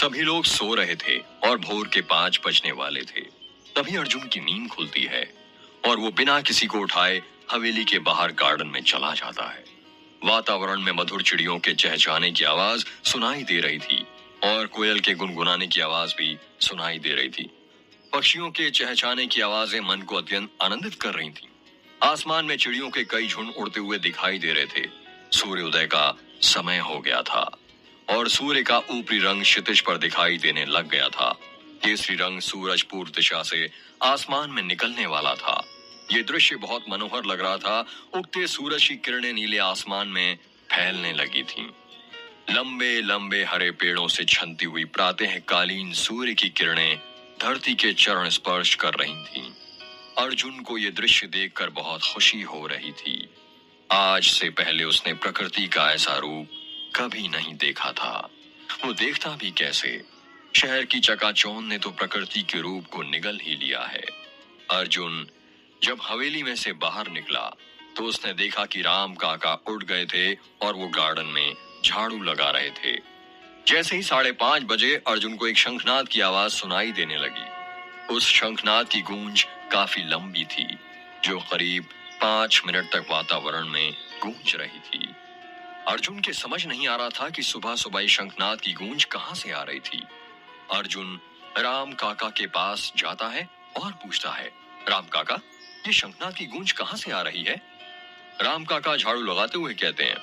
सभी लोग सो रहे थे और भोर के 5 बजने वाले थे। तभी अर्जुन की नींद खुलती है और वो बिना किसी को उठाए हवेली के बाहर गार्डन में चला जाता है। वातावरण में मधुर चिड़ियों के चहचहाने की आवाज सुनाई दे रही थी और कोयल के गुनगुनाने की आवाज भी सुनाई दे रही थी। पक्षियों के चहचहाने की आवाजें मन को अत्यंत आनंदित कर रही थीं। आसमान में चिड़ियों के कई झुंड उड़ते हुए दिखाई दे रहे थे। सूर्योदय का समय हो गया था और सूर्य का ऊपरी रंग क्षितिज पर दिखाई देने लग गया था। केसरी रंग सूरज पूर्व दिशा से आसमान में निकलने वाला था। ये दृश्य बहुत मनोहर लग रहा था। उगते सूरज की किरणें नीले आसमान में फैलने लगी थीं। लंबे लंबे हरे पेड़ों से छनती हुई प्रातःकालीन सूर्य की किरणें धरती के चरण स्पर्श कर रही थीं। अर्जुन को यह दृश्य देखकर बहुत खुशी हो रही थी। आज से पहले उसने प्रकृति का ऐसा रूप कभी नहीं देखा था। वो देखता भी कैसे? शहर की चकाचौंध ने तो प्रकृति के रूप को निगल ही लिया है। अर्जुन जब हवेली में से बाहर निकला तो उसने देखा कि राम काका उठ गए थे और वो गार्डन में झाड़ू लगा रहे थे। जैसे ही 5:30 बजे अर्जुन को एक शंखनाद की आवाज सुनाई देने लगी। उस शंखनाद की गूंज काफी लंबी थी, जो करीब 5 मिनट तक वातावरण में गूंज रही थी। अर्जुन के समझ नहीं आ रहा था कि सुबह सुबह शंखनाद की गूंज कहां से आ रही थी। अर्जुन राम काका के पास जाता है और पूछता है, राम काका, ये शंखनाद की गूंज कहां से आ रही है? राम काका झाड़ू लगाते हुए कहते हैं,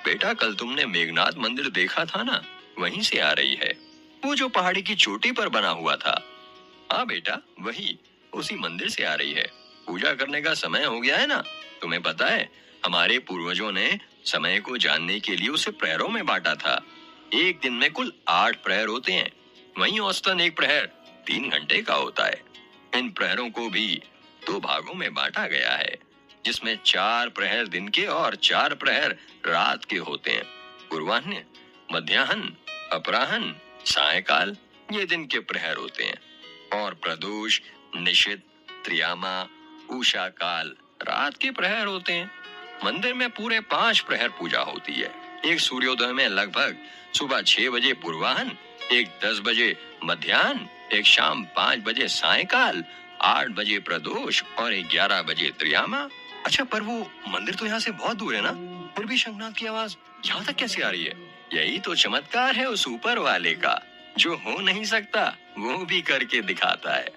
बेटा, कल तुमने मेघनाथ मंदिर देखा था ना, वहीं से आ रही है। वो जो पहाड़ी की चोटी पर बना हुआ था। हाँ बेटा, वही, उसी मंदिर से आ रही है। पूजा करने का समय हो गया है ना। तुम्हें पता है, हमारे पूर्वजों ने समय को जानने के लिए उसे प्रहरों में बांटा था। एक दिन में कुल 8 प्रहर होते हैं। वहीं औसतन एक प्रहर 3 घंटे का होता है। इन प्रहरों को भी 2 भागों में बांटा गया है, जिसमें 4 प्रहर दिन के और 4 प्रहर रात के होते हैं। पूर्वाह्न, मध्याह्न, अपराह्न, सायंकाल ये दिन के प्रहर होते हैं और प्रदोष, निशित, त्रियामा, उषा काल रात के प्रहर होते हैं। मंदिर में पूरे 5 प्रहर पूजा होती है। एक सूर्योदय में लगभग सुबह 6 बजे पूर्वाह्न, एक 10 बजे मध्याह्न, एक शाम 5 बजे सायंकाल, 8 बजे प्रदोष और 11 बजे त्रियामा। अच्छा, पर वो मंदिर तो यहाँ से बहुत दूर है ना, फिर भी शंखनाद की आवाज यहाँ तक कैसे आ रही है? यही तो चमत्कार है उस ऊपर वाले का, जो हो नहीं सकता वो भी करके दिखाता है।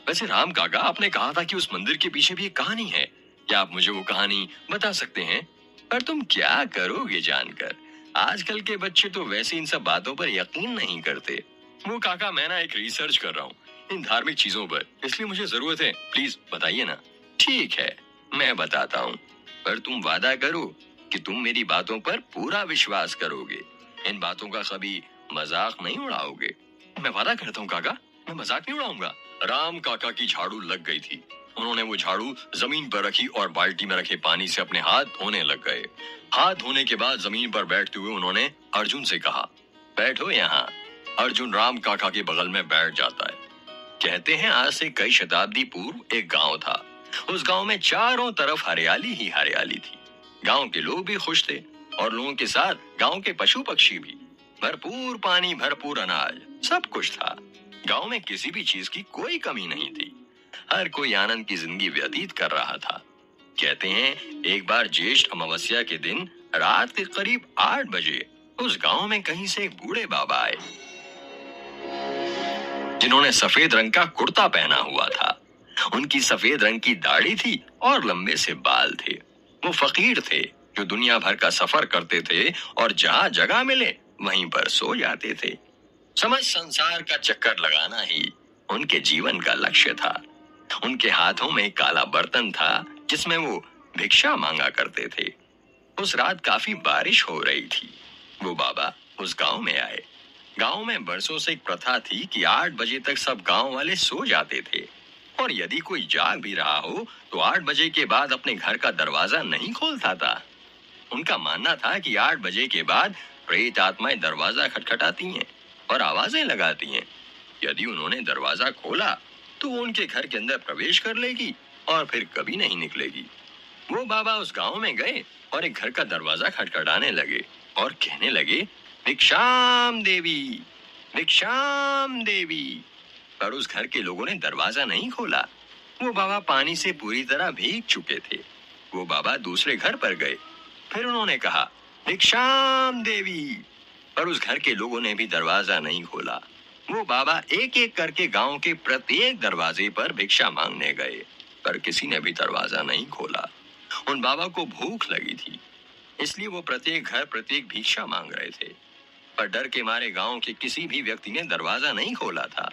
वैसे राम काका, आपने कहा था कि उस मंदिर के पीछे भी एक कहानी है। क्या आप मुझे वो कहानी बता सकते हैं? पर तुम क्या करोगे जानकर? आजकल के बच्चे तो वैसे इन सब बातों पर यकीन नहीं करते। वो काका, मैं ना एक रिसर्च कर रहा हूँ इन धार्मिक चीजों पर, इसलिए मुझे जरूरत है। प्लीज बताइए ना। ठीक है, मैं बताता हूँ, पर तुम वादा करो कि तुम मेरी बातों पर पूरा विश्वास करोगे। इन बातों का कभी मजाक नहीं उड़ाओगे। मैं वादा करता हूँ काका, मैं मजाक नहीं उड़ाऊंगा। राम काका की झाड़ू लग गई थी। उन्होंने वो झाड़ू जमीन पर रखी और बाल्टी में रखे पानी से अपने हाथ धोने लग गए। हाथ धोने के बाद जमीन पर बैठते हुए उन्होंने अर्जुन से कहा, बैठो यहाँ। अर्जुन राम काका के बगल में बैठ जाता है। कहते हैं आज से कई शताब्दी पूर्व एक गांव था। उस गांव में चारों तरफ हरियाली ही हरियाली थी। गांव के लोग भी खुश थे और लोगों के साथ गांव के पशु पक्षी भी। भरपूर पानी, भरपूर अनाज, सब कुछ था। गांव में किसी भी चीज की कोई कमी नहीं थी। हर कोई आनंद की जिंदगी व्यतीत कर रहा था। कहते हैं एक बार ज्येष्ठ अमावस्या के दिन रात के करीब 8 बजे उस गांव में कहीं से एक बूढ़े बाबा आए, जिन्होंने सफेद रंग का कुर्ता पहना हुआ था। उनकी सफेद रंग की दाढ़ी थी और लंबे से बाल थे। वो फकीर थे जो दुनिया भर का सफर करते थे और जहां जगह मिले वहीं पर सो जाते थे। समझ संसार का चक्कर लगाना ही उनके जीवन का लक्ष्य था। उनके हाथों में काला बर्तन था जिसमें वो भिक्षा मांगा करते थे। उस रात काफी बारिश हो रही थी। वो बाबा उस गांव में आए। गांव में बरसों से एक प्रथा थी कि 8 बजे तक सब गांव वाले सो जाते थे और यदि कोई जाग भी रहा हो तो 8 बजे के बाद अपने घर का दरवाजा नहीं खोलता था। उनका मानना था कि 8 बजे के बाद प्रेत आत्माएं दरवाजा खटखटाती हैं और आवाजें लगाती हैं। यदि उन्होंने दरवाजा खोला तो वो उनके घर के अंदर प्रवेश कर लेगी और फिर कभी नहीं निकलेगी। वो बाबा उस गांव में गए और एक घर का दरवाजा खटखटाने लगे और कहने लगे, भिक्षाम देवी। भिक्षाम देवी। पर उस घर के लोगों ने दरवाजा नहीं खोला। वो बाबा पानी से पूरी तरह भीग चुके थे। वो बाबा दूसरे घर पर गए। फिर उन्होंने कहा, भिक्षाम देवी। पर उस घर के लोगों ने भी दरवाजा नहीं खोला। वो बाबा एक एक करके गांव के प्रत्येक दरवाजे पर भिक्षा मांगने गए, पर किसी ने भी दरवाजा नहीं खोला। उन बाबा को भूख लगी थी, इसलिए वो प्रत्येक घर प्रत्येक भिक्षा मांग रहे थे, पर डर के मारे गांव के किसी भी व्यक्ति ने दरवाजा नहीं खोला था।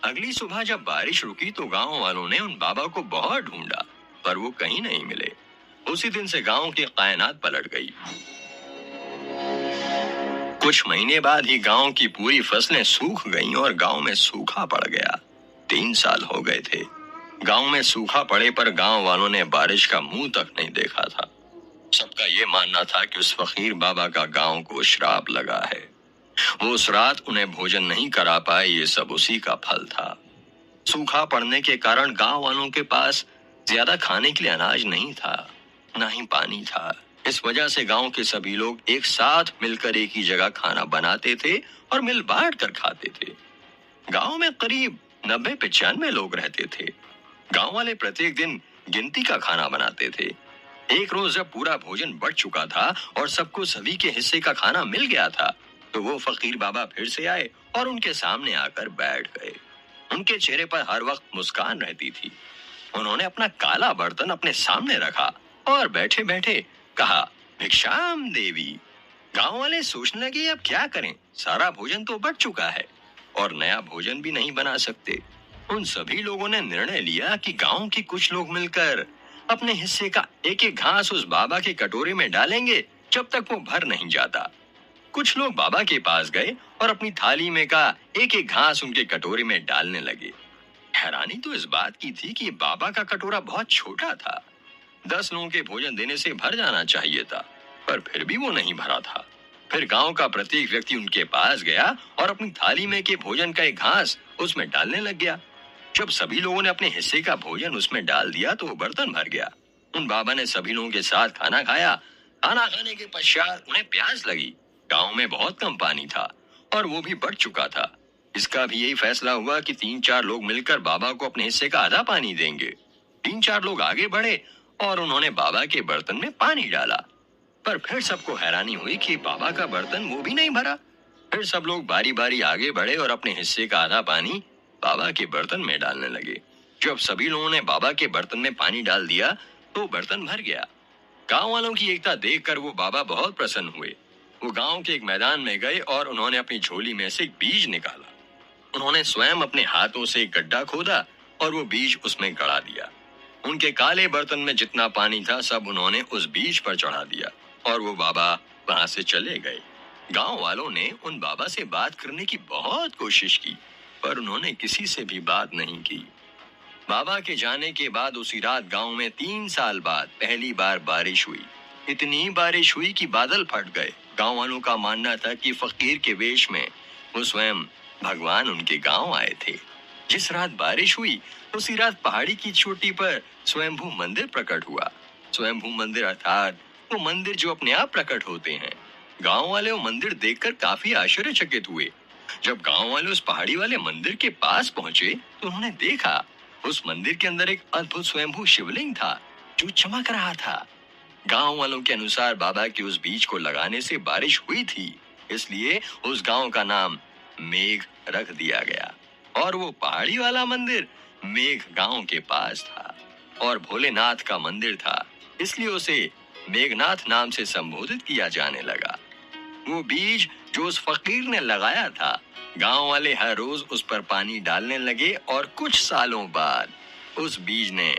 अगली सुबह जब बारिश रुकी तो गांव वालों ने उन बाबा को बहुत ढूंढा, पर वो कहीं नहीं मिले। उसी दिन से गांव की कायनात पलट गई। कुछ महीने बाद ही गांव की पूरी फसलें सूख गईं और गांव में सूखा पड़ गया। 3 साल हो गए थे। गांव में सूखा पड़े पर गांव वालों ने बारिश का मुंह तक नहीं देखा था। सबका ये मानना था कि उस फकीर बाबा का गांव को श्राप लगा है। वो उस रात उन्हें भोजन नहीं करा पाए, ये सब उसी का फल था। सूखा पड़ने के कारण गांव वालों के पास ज्यादा खाने के लिए अनाज नहीं था, ना ही पानी था। इस वजह से गांव के सभी लोग एक साथ मिलकर एक ही जगह खाना बनाते थे और मिल बांट कर खाते थे। गांव में करीब 90-95 लोग रहते थे। गांव वाले प्रत्येक दिन गिनती का खाना बनाते थे। एक रोज जब पूरा भोजन बच चुका था और सबको सभी के हिस्से का खाना मिल गया था, तो वो फकीर बाबा फिर से आए और उनके सामने आकर बैठ गए। उनके चेहरे पर हर वक्त मुस्कान रहती थी। उन्होंने अपना काला बर्तन अपने सामने रखा और बैठे बैठे कहा, भिक्षाम देवी। गांव वाले सोचने लगे, अब क्या करें, सारा भोजन तो बच चुका है और नया भोजन भी नहीं बना सकते। उन सभी लोगों ने निर्णय लिया कि गांव के कुछ लोग मिलकर अपने हिस्से का एक एक घास उस बाबा के कटोरे में डालेंगे जब तक वो भर नहीं जाता। कुछ लोग बाबा के पास गए और अपनी थाली में का एक एक घास उनके कटोरे में डालने लगे। हैरानी तो इस बात की थी कि बाबा का कटोरा बहुत छोटा था। 10 लोगों के भोजन देने से भर जाना चाहिए था, पर फिर भी वो नहीं भरा था। फिर गांव का प्रत्येक व्यक्ति उनके पास गया और अपनी थाली में के भोजन का एक घास उसमें डालने लग गया। जब सभी लोगों ने अपने हिस्से का भोजन उसमें डाल दिया तो वो बर्तन भर गया। उन बाबा ने सभी लोगों के साथ खाना खाया। खाना खाने के पश्चात उन्हें प्यास लगी। गांव में बहुत कम पानी था और वो भी बढ़ चुका था। इसका भी यही फैसला हुआ कि 3-4 लोग मिलकर बाबा को अपने हिस्से का आधा पानी देंगे। 3-4 लोग आगे बढ़े और उन्होंने बाबा के बर्तन में पानी डाला, पर फिर सबको हैरानी हुई कि बाबा का बर्तन वो भी नहीं भरा। फिर सब लोग बारी बारी आगे बढ़े और अपने हिस्से का आधा पानी बाबा के बर्तन में डालने लगे। जब सभी लोगों ने बाबा के बर्तन में पानी डाल दिया तो बर्तन भर गया। गांव वालों की एकता देखकर वो बाबा बहुत प्रसन्न हुए। वो गांव के एक मैदान में गए और उन्होंने अपनी झोली में से एक बीज निकाला। उन्होंने स्वयं अपने हाथों से एक गड्ढा खोदा और वो बीज उसमें गड़ा दिया। उनके काले बर्तन में जितना पानी था सब उन्होंने उस बीज पर चढ़ा दिया और वो बाबा वहां से चले गए। गांव वालों ने उन बाबा से बात करने की बहुत कोशिश की, पर उन्होंने किसी से भी बात नहीं की। बाबा के जाने के बाद उसी रात गांव में 3 साल बाद पहली बार बारिश हुई। इतनी बारिश हुई कि बादल फट गए। गांव वालों का मानना था कि फकीर के वेश में वो स्वयं भगवान उनके गांव आए थे। जिस रात बारिश हुई उसी रात पहाड़ी की चोटी पर स्वयंभू मंदिर प्रकट हुआ। स्वयंभू मंदिर अर्थात वो मंदिर जो अपने आप प्रकट होते हैं। गांव वाले वो मंदिर देखकर काफी आश्चर्यचकित हुए। जब गांव वाले उस पहाड़ी वाले मंदिर के पास पहुंचे तो उन्होंने देखा उस मंदिर के अंदर एक अद्भुत स्वयंभू शिवलिंग था जो चमक रहा था। गांव वालों के अनुसार बाबा के उस बीज को लगाने से बारिश हुई थी, इसलिए उस गांव का नाम मेघ रख दिया गया और वो पहाड़ी वाला मंदिर मेघ गांव के पास था और भोलेनाथ का मंदिर था, इसलिए उसे मेघनाथ नाम से संबोधित किया जाने लगा। वो बीज जो उस फकीर ने लगाया था, गांव वाले हर रोज उस पर पानी डालने लगे और कुछ सालों बाद उस बीज ने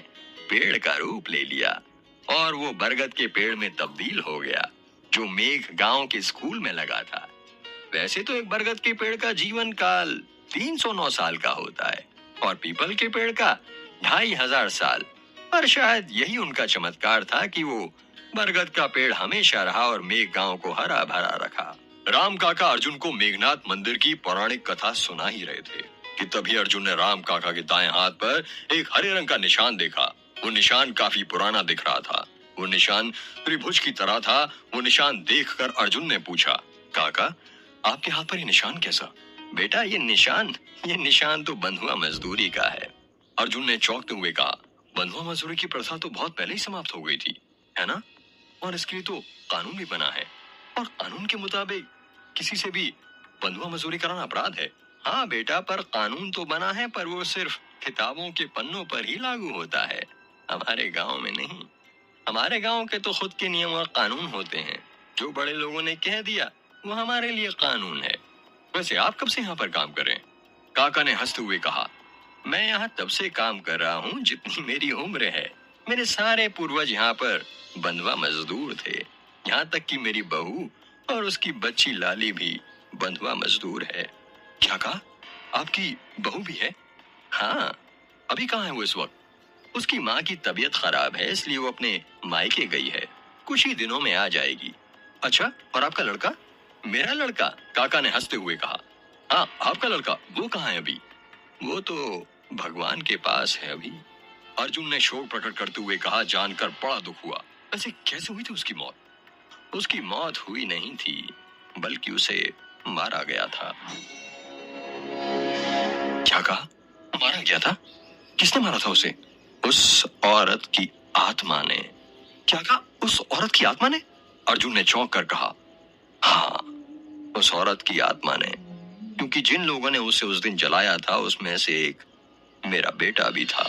पेड़ का रूप ले लिया और वो बरगद के पेड़ में तब्दील हो गया जो मेघ गांव के स्कूल में लगा था। वैसे तो एक बरगद के पेड़ का जीवन काल 309 साल का होता है और पीपल के पेड़ का 2500 साल, पर शायद यही उनका चमत्कार था कि वो बरगद का पेड़ हमेशा रहा और मेघ गांव को हरा भरा रखा। राम काका अर्जुन को मेघनाथ मंदिर की पौराणिक कथा सुना ही रहे थे कि तभी अर्जुन ने राम काका के दाएं हाथ पर एक हरे रंग का निशान देखा। वो निशान काफी पुराना दिख रहा था। वो निशान त्रिभुज की तरह था। वो निशान देखकर अर्जुन ने पूछा, काका आपके हाथ पर ये निशान कैसा? बेटा ये निशान तो बंधुआ मजदूरी का है। अर्जुन ने चौंकते हुए कहा, बंधुआ मजदूरी की प्रथा तो बहुत पहले ही समाप्त हो गई थी, है ना? और इसके लिए तो कानून भी बना है, और कानून के मुताबिक किसी से भी बंधुआ मजदूरी कराना अपराध है। हाँ बेटा, पर कानून तो बना है, पर वो सिर्फ किताबों के पन्नों पर ही लागू होता है, हमारे गांव में नहीं। हमारे गांव के तो खुद के नियम और कानून होते हैं। जो बड़े लोगों ने कह दिया वो हमारे लिए कानून है। वैसे आप कब से यहाँ पर काम कर रहे हैं? काका ने हंसते हुए कहा, मैं यहाँ तब से काम कर रहा हूँ जितनी मेरी उम्र है। मेरे सारे पूर्वज यहाँ पर बंधुआ मजदूर थे। यहाँ तक कि मेरी बहू और उसकी बच्ची लाली भी बंधुआ मजदूर है। क्या कहा? आपकी बहू भी है? हाँ। अभी कहाँ है वो इस वक्त? उसकी माँ की तबीयत खराब है, इसलिए वो अपने मायके गई है। कुछ ही दिनों में आ जाएगी। अच्छा, और आपका लड़का? मेरा लड़का? काका ने हंसते हुए कहा, हाँ आपका लड़का, वो कहाँ है अभी? वो तो भगवान के पास है अभी। अर्जुन ने शोक प्रकट करते हुए कहा, जानकर बड़ा दुख हुआ। वैसे कैसे हुई थी उसकी मौत? उसकी मौत हुई नहीं थी, बल्कि उसे मारा गया था। क्या कहा? मारा गया था? किसने मारा था उसे? उस औरत की आत्मा ने। क्या कहा? उस औरत की आत्मा ने? अर्जुन ने चौंक कर कहा, हाँ, उस औरत की आत्मा ने। क्योंकि जिन लोगों ने उसे उस दिन जलाया था उसमें से एक मेरा बेटा भी था।